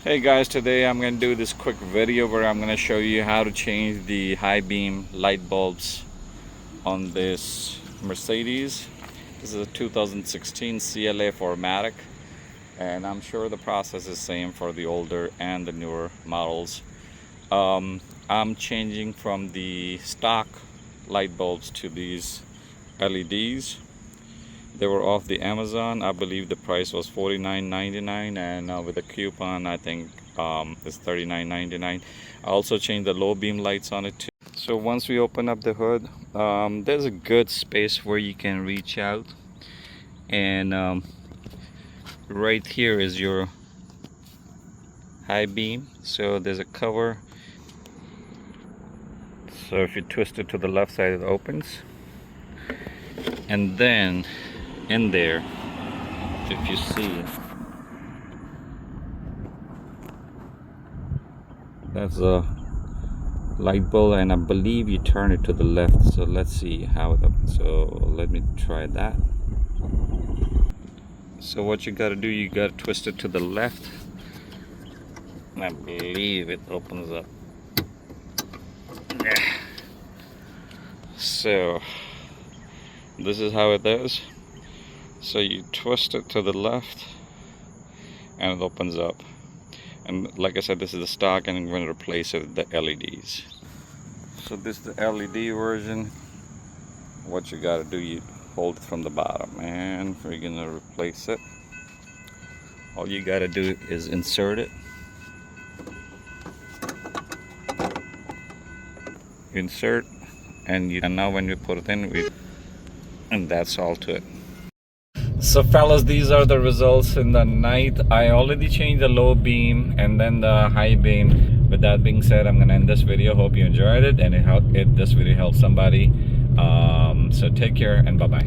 Hey guys, today I'm going to do this quick video where I'm going to show you how to change the high beam light bulbs on this Mercedes. This is a 2016 CLA 4MATIC, and I'm sure the process is same for the older and the newer models. I'm changing from the stock light bulbs to these LEDs. They were off the Amazon. I believe the price was $49.99, and with a coupon I think it's $39.99. I also changed the low beam lights on it too. So once we open up the hood, there's a good space where you can reach out, and right here is your high beam. So there's a cover, so if you twist it to the left side it opens, and then in there, if you see, that's a light bulb, and I believe you turn it to the left. So let's see how it opens. So let me try that. So what you got to do, you got to twist it to the left, and I believe it opens up. So this is how it is. So you twist it to the left and it opens up, and like I said, this is the stock, and I'm going to replace it with the LEDs. So this is the LED version. What you got to do, you hold it from the bottom, and we're going to replace it. All you got to do is insert it, insert, and now when we put it in, and that's all to it. So fellas, these are the results in the night. I already changed the low beam and then the high beam. With that being said, I'm gonna end this video. Hope you enjoyed it, and this video helped somebody. So take care and bye bye.